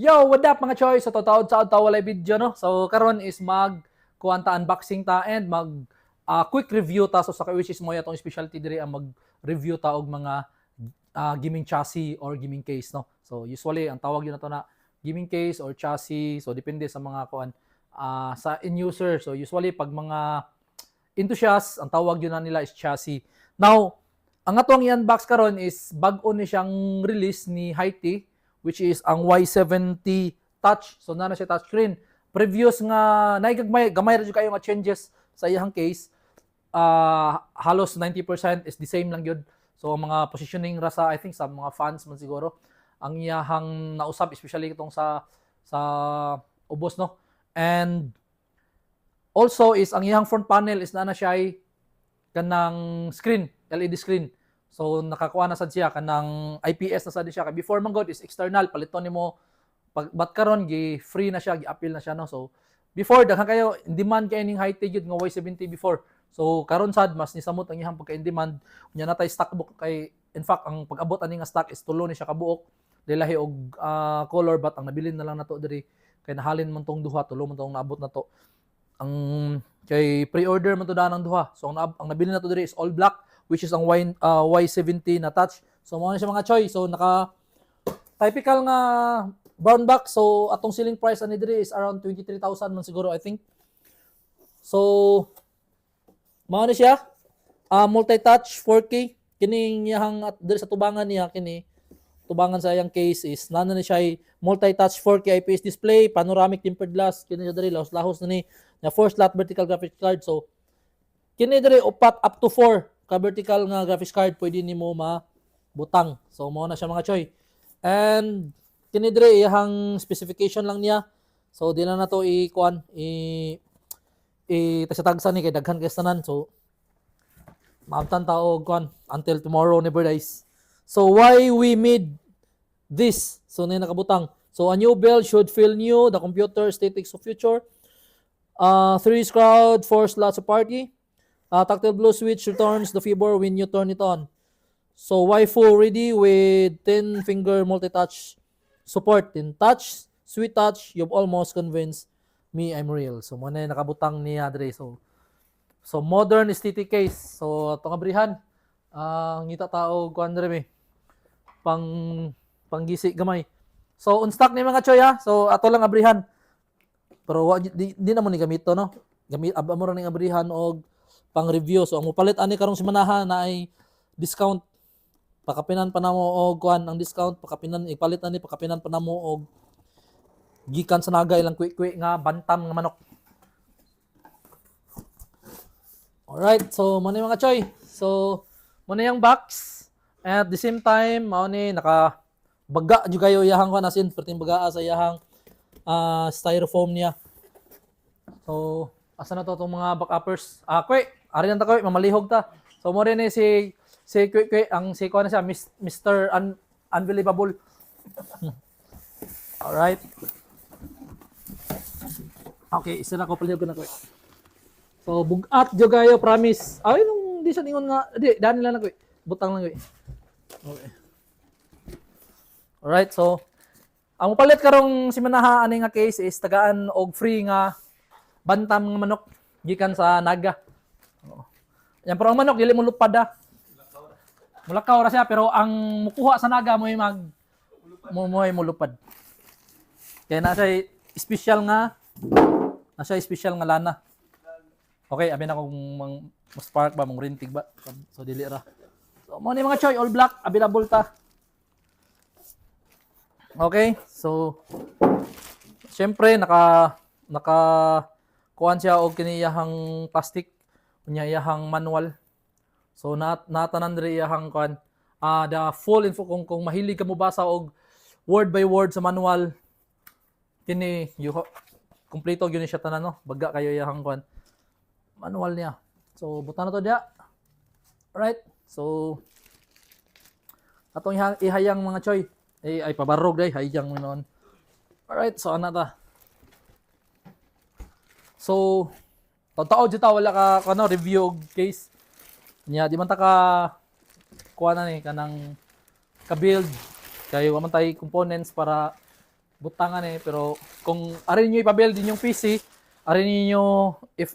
Yo, what up mga choy? So totoo sa walay video no. So karon is kuanta unboxing ta and quick review ta so sa which is mo atong specialty diri ang mag-review ta og mga gaming chassis or gaming case no. So usually ang tawag yun na to na gaming case or chassis. So depende sa mga sa end user. So usually pag mga enthusiast, ang tawag yun na nila is chassis. Now, ang atong i-unbox karon is bag-o ni siyang release ni Haiti, which is ang Y70 Touch. So na siya touchscreen. Previous nga gamay ra jud kayo nga changes sa iyang case. Halos 90% is the same lang yun. So mga positioning ra sa I think sa mga fans man siguro ang iyahang nausab especially itong sa ubos no. And also is ang iyang front panel is na siya ay kanang screen, LED screen. So nakakuha na sad siya kanang IPS na sad siya. Kay before man god is external, paliton nimo bat karon gi free na siya, gi-appeal na siya no. So before daghan kayo in demand kay ning Haiti jud nga Y70 before. So karon sad mas nisamot ang iyang pagka in demand. Unya natay stock book kay in fact ang pag-abot ani nga stock is tulo ni siya kabuok. Dilahi og color but ang nabilin na lang nato diri kay nahalin man tong duha, tulo man tong naabot na to. Ang kay pre-order man to daan ang duha. So ang nabili na to diri is all black which is ang Y70 na touch. So mo na siya mga choy. So naka typical nga brown box. So atong selling price ani diri is around 23,000 man siguro I think. So mao ni siya. Multi-touch 4K kining iyang diri sa tubangan niya kini tubangan sa iyang case is nana ni siya multi-touch 4K IPS display, panoramic tempered glass kini siya diri lahos na ni na 4 slot vertical graphics card. So kini diri upat up to 4 ka vertical nga graphics card pwede nimo mabutang. So mao na siya mga choy. And kini diri iyang specification lang niya. So di na nato i-kuan tasatagsan ni kay daghan kay tanan. So maabtan ta og kuan until tomorrow never dies. So why we made this? So na nakabutang. So a new build should feel new. The computer statics of future. 3 crowd, 4 slots of party. Tactile blue switch returns the fever when you turn it on. So waifu ready with 10 finger multi-touch support in touch, sweet touch. You've almost convinced me I'm real. So mo na nakabutang ni Adre. So modern aesthetic case. So itong abrihan. Ngita tao kuan diri panggisi gamay. So on stock ni mga choy ha. So ato lang abrihan. Pero di na mo ni gamito no. Gamit amo ra ning abrihan og pang review. So ang mupalit ani karong semanaha na ay discount. Pakapinan pa namo og kuan ang discount, pakapinan ipalit ani pakapinan pa namo og gikan sa naga ilang quick nga bantam nga manok. Alright, so mo ni mga choy. So mo na yung box. And at the same time, mao ni naka baga jud kayo iyahang kuan asin perting bagaa sa iyahang styrofoam niya. So asa na to tong mga backuppers? Kwe, ari na ta kwe, mamalihog ta. So mo rin si kwe ang si kuan na siya Mr. Unbelievable. Alright. Okay, isa na ko palihog na kwe. So bugat jud kayo, promise. Ay nung di sa ningon nga, di daan nila na kwe. Butang lang kwe. Okay. Alright, so ang palit karong simanaha ani nga case is tagaan og free nga bantam nga manok gikan sa naga. Yan pero ang manok dili mo lupad da. Mulakaw ra siya pero ang mukuha sa naga mo mo lupad. Kaya na siya special nga lana. Okay, abi na kung mas spark ba mong rintig ba. So dili ra. So mo ni mga choy all black available ta. Okay, so syempre naka kuan siya og kiniyahang plastic unya iyahang manual. So natanan diri iyahang kuan the full info kung mahilig ka mo basa og word by word sa manual kini kompleto gyud siya tanan no. Baga kayo iyahang kuan manual niya. So butan na to dia. Alright. So atong ihayang mga choy ay pabarog day hayang mo noon. Alright, so ana ta. So totoo jud ta wala ka review case. Nya di man ta ka kuha na ni kanang ka build kay wa man tay components para butangan pero kung arin niyo ipabuild din yung PC, arin niyo if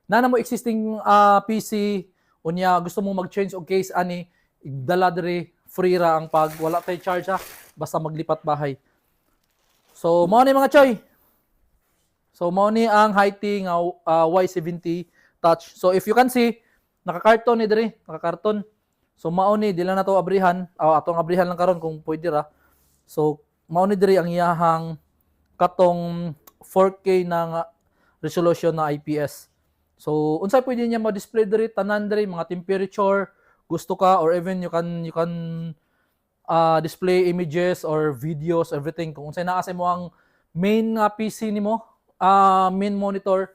nana mo existing PC unya gusto mo mag-change og case ani igdala diri free ra ang pag wala tay charge basta maglipat bahay. So mao ni mga choy. So mao ni ang Haiting Y70 Touch. So if you can see naka-karton ni diri, naka-karton. So mao ni dila na to abrihan, atong abrihan lang karon kung pwede ra. So mao ni diri ang iyahang katong 4K na resolution na IPS. So unsay pwede niya ma-display diri tanan diri mga temperature gusto ka or even you can display images or videos everything kung unsay naa sa mo ang main PC nimo main monitor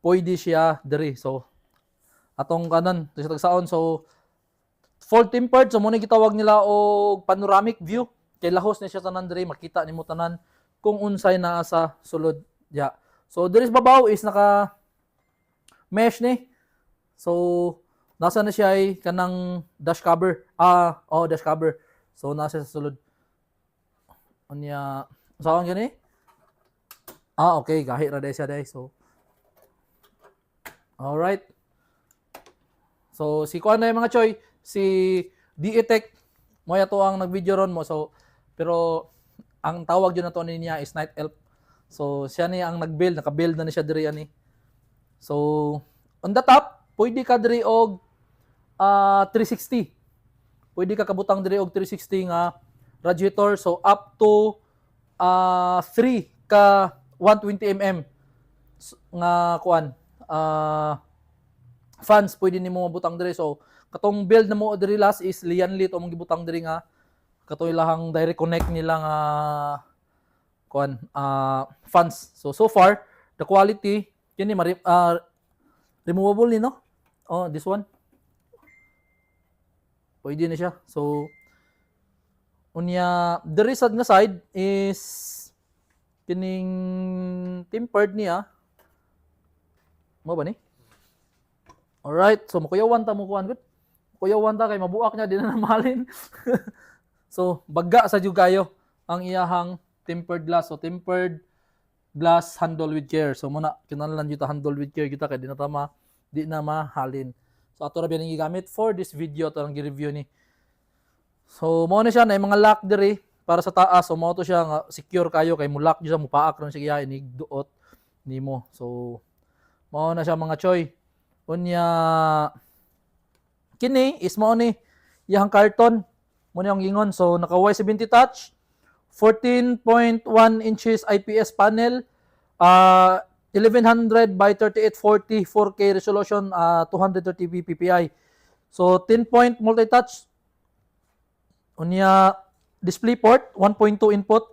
pwede siya diri. So atong kanan sa tagsaon so full tempered so mo ni gitawag nila og panoramic view kay lahos ni siya tanan diri makita nimo tanan kung unsay naa sa sulod ya. So diri sa babaw is naka mesh ni. So nasa na siya ay kanang dash cover. Dash cover. So nasa sa sulod. Unya saan gani? Okay, gahi ra day siya day. So alright. So si kuan na mga choy, si DE-Tech mo yato ang nag-video ron mo. So pero ang tawag yun na to niya is Night Elf. So siya ni ang nag-build, naka-build na ni siya diri ani. So on the top, pwede ka diri og 360. Pwede ka kabutang diri og 360 nga radiator so up to 3 ka 120 mm nga kuan fans pwede nimo mabutang diri. So katong build na mo diri last is Lianli to mong gibutang diri nga katong ilahang direct connect nila nga kuan fans. So far the quality kini removable ni no. This one. Pwede na siya. So unya diri sad nga side is kining tempered niya. Mo ba ni? Alright, so makuyawan ta mo kuan gud. Kuyawan ta kay mabuak niya di na mahalin. So bagga sa jud kayo ang iyahang tempered glass. So tempered glass handle with care. So muna kinahanglan jud ta handle with care kita kay di na mahalin. So ato ra bining gigamit for this video to ang gi-review ni. So mo na siya na mga lock diri para sa taas. So mo to siya nga secure kayo kay mo lock jud sa mupaak ron siya inigduot nimo. So mo na siya mga choy. Unya kini is mo ni iyang karton mo ni ang gingon. So naka Y70 touch 14.1 inches IPS panel 1100 by 3840 4K resolution 230p PPI. So 10-point multi-touch unya display port 1.2 input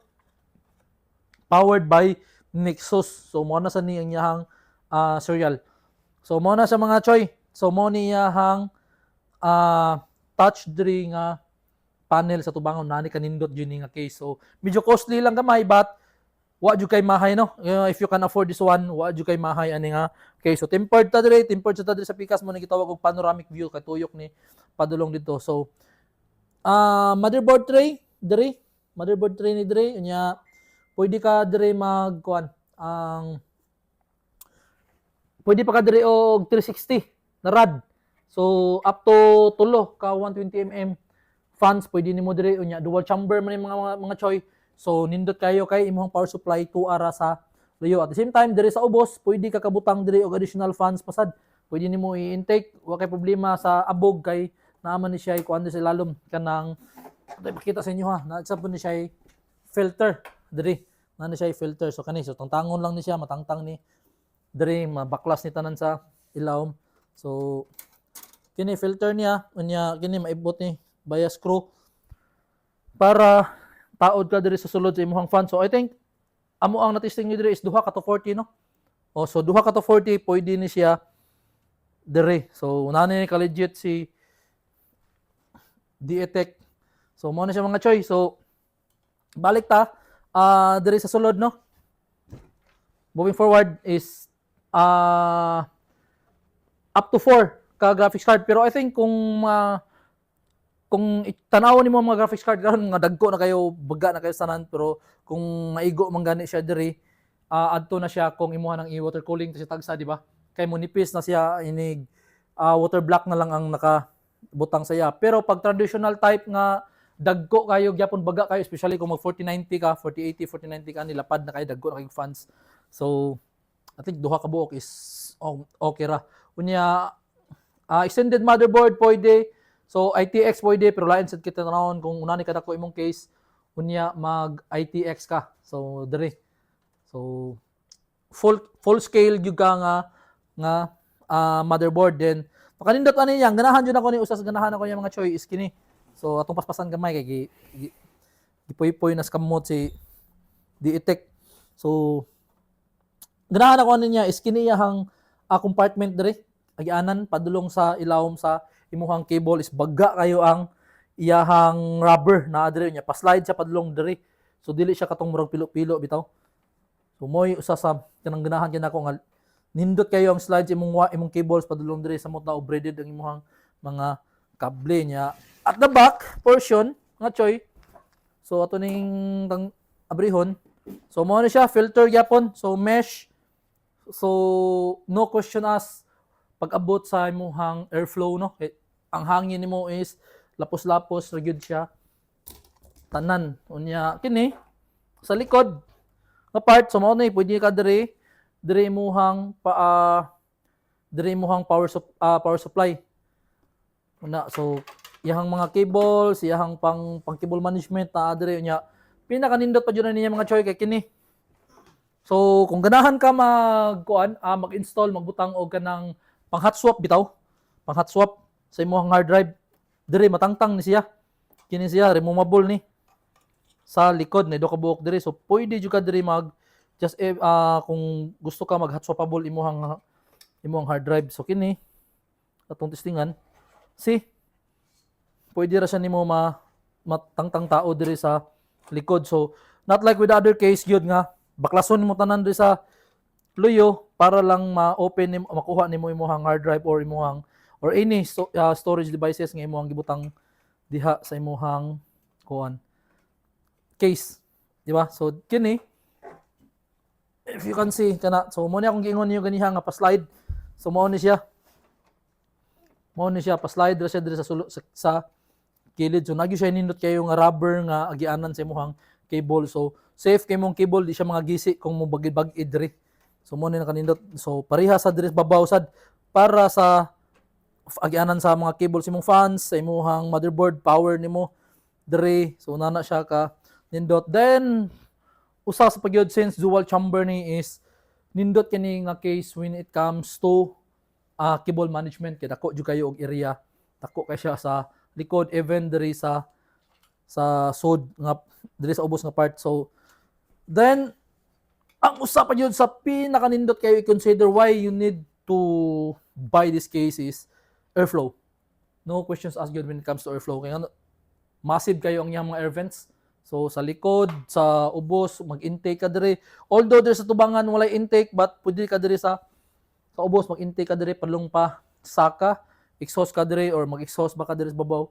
powered by Nexus. So mo na sa ni ang iyang serial. So mo na sa mga choy. So mo ni iyang touch diri nga panel sa tubangon nani kanindot yun nga case. So medyo costly lang gamay but wa jud kay mahay no. If you can afford this one, wa jud kay mahay ani nga case. So tempered ta diri sa pikas mo ni gitawag og panoramic view kay tuyok ni padulong dito. So motherboard tray ni diri unya pwede ka diri magkuan pwede pa ka diri og 360 na rad. So up to tulo ka 120 mm fans pwede nimo diri unya dual chamber man mga choy. So nindot kayo kay imong power supply 2 ara sa layo. At the same time diri sa ubos pwede ka kabutang diri og additional fans pasad. Pwede nimo i-intake wa kay problema sa abog kay naaman ni siya kuan sa lalom kanang pakita sa inyo ha. Naagsa po ni siya filter diri. Na siya filter so kani so tangtangon lang ni siya matangtang ni diri mabaklas ni tanan sa ilawom. So kini filter niya unya kini maibot ni via screw para taod ka diri sa sulod sa imong fan. So I think amo ang natesting ni diri is duha ka to 40 no. So duha ka to 40 pwede ni siya diri. So nani ka legit si DE-Tech. So mo na siya mga choy. So balik ta diri sa sulod no. Moving forward is up to 4 ka graphics card pero I think kung kung tanawon nimo mga graphics card karon nga dagko na kayo, baga na kayo sanan, pero kung maigo man gani siya diri, adto na siya kung imuha ng i-water cooling to siya tagsa, di ba? Kay mo nipis na siya, inig water block na lang ang nakabutang sa iya. Pero pag traditional type nga dagko kayo gyapon baga kayo, especially kung mag 4090 ka, 4080, 4090 ka, nilapad na kayo, dagko na kayo fans. So I think duha ka buok is okay ra. Unya extended motherboard pwede. So ITX pwede, pero lain sad kita tanawon kung una ni kadako imong case, unya mag ITX ka. So diri. So full scale gyud ka nga motherboard, then makanindot ani yang ganahan jud ako ni usas, ganahan ako yung mga choy is kini. So atong paspasan gamay kay gipoy-poy nas kamot si Diitek. So ganahan ako niya is kini yahang compartment diri agianan padulong sa ilawom sa imuhang cable is baga kayo ang iyahang rubber na diri niya, pa-slide siya padulong diri. So dili siya katong murag pilo-pilo bitaw. So moy usa sa kanang ganahan kina ko nga nindot kayo ang slides imong cables padulong diri sa mota o braided ang imong mga kable niya. At the back portion nga choy. So ato ning abrihon. So mo na siya filter gyapon. So mesh. So no question as pag-abot sa imong airflow, no. Ang hangin nimo is lapos-lapos ra gyud siya. Tanan unya kini sa likod nga part, so mo na pwede ka diri imuhang power supply. Una, so iyang mga cables, iyang pang cable management na diri unya. Pinakanindot pa jud niya mga choy kay kini. So kung ganahan ka mag-install, magbutang og kanang pang hot swap bitaw. Pang hot swap sa imong hard drive. Diri matangtang ni siya. Kini siya removable ni sa likod na do ka buok diri. So pwede jud ka diri kung gusto ka mag hot swappable imong hard drive. So kini atong testingan. See? Pwede ra siya nimo matangtang tao diri sa likod. So not like with other case gyud nga baklason mo tanan diri sa luyo para lang ma-open nimo, makuha nimo imong hard drive or any storage devices nga imong gibutang diha sa imong case, di ba? So kini if you can see kana, so mo ni akong giingon niyo ganiha nga pa-slide. So mo ni siya pa-slide ra siya diri sa kilid. So nagyo siya nindot kayo nga rubber nga agianan sa imong cable. So safe kay mong cable, di siya mga gisi kung mo bagi-bagi diri. So mo ni nakanindot. So pareha sa diri babaw sad para sa agianan sa mga cable sa imong fans, sa imong motherboard, power nimo diri. So nana siya ka nindot. Then usa sa pagyod since dual chamber ni is nindot kini nga case when it comes to cable management, kay dako jud kayo og area, dako kay siya sa likod, even diri sa sod nga diri sa ubos nga part. So then ang usa pa jud sa pinakanindot kayo i-consider why you need to buy this case is airflow. No questions asked when it comes to airflow. Kaya massive kayo ang iyang mga air vents. So sa likod, sa ubos, mag-intake ka diri. Although diri sa tubangan wala intake, but pwede ka diri sa ubos mag-intake ka diri padulong pa saka, exhaust ka diri or mag-exhaust ba ka diri sa babaw.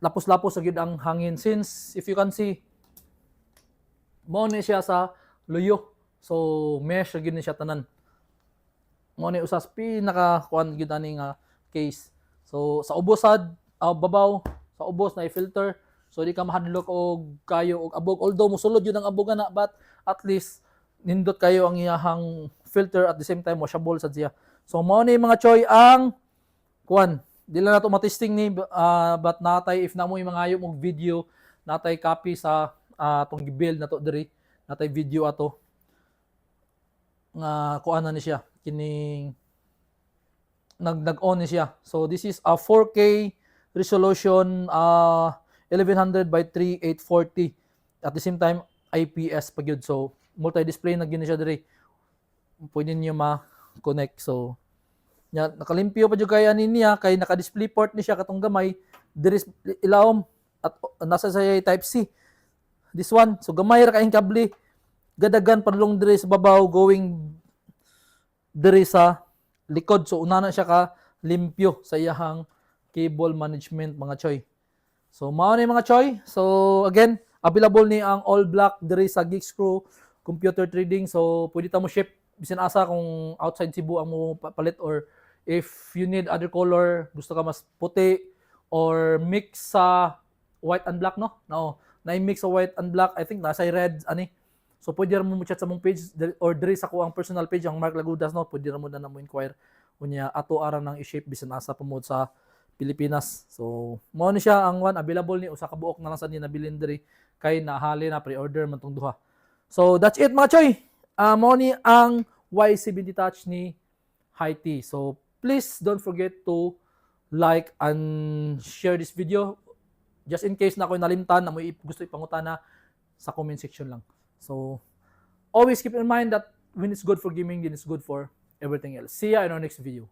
Lapos-lapos gyud ang hangin since if you can see mo ni siya sa luyo. So mesh gyud ni siya tanan. Mo ni usas pinaka kuan gyud ani nga case. So sa ubos sad babaw, sa ubos na i-filter. So di ka mahadlok og kayo og abog, although mosulod yun ang abog na, but at least nindot kayo ang iyahang filter at the same time washable sad siya. So mao ni mga choy ang kuan. Dili na to matesting ni but natay if namo yung mga ayong og video, natay copy sa tong gibuild na to diri, natay video ato nga kuan na ni siya kining nag-on ni siya. So this is a 4K resolution 1100 by 3840 at the same time IPS pa gyud. So multi-display na gyud siya diri, pwede niyo ma-connect. So nakalimpyo pa jud kay ani niya, kay naka-display port ni siya katong gamay diri ilawom at nasa sa type C this one. So gamay ra kaayong kable, gadagan padulong diri sa babaw going diri sa likod. So una na siya ka limpyo sa iyahang cable management mga choy. So mao ni mga choy. So again, available ni ang all black diri sa Geekscrew Computer Trading. So pwede ta mo ship bisan asa kung outside Cebu ang mo palit, or if you need other color, gusto ka mas puti or mix sa white and black, no? No, na-mix sa white and black, I think nasa red ani. So pwede ra mo chat sa mong page or diri sa kuang personal page ang Mark Lagudas, no? Pwede ra mo na mo inquire unya ato ara nang i-shape bisan asa pa mo sa Pilipinas. So mo ni siya ang one available ni usa ka buok na lang sa ni nabilin diri kay nahali na pre-order man tong duha. So that's it mga choy. Mo ni ang Y70 Touch ni Haiti. So please don't forget to like and share this video. Just in case na ako'y nalimtan na mo gusto ipangutana, sa comment section lang. So always keep in mind that when it's good for gaming, then it's good for everything else. See ya in our next video.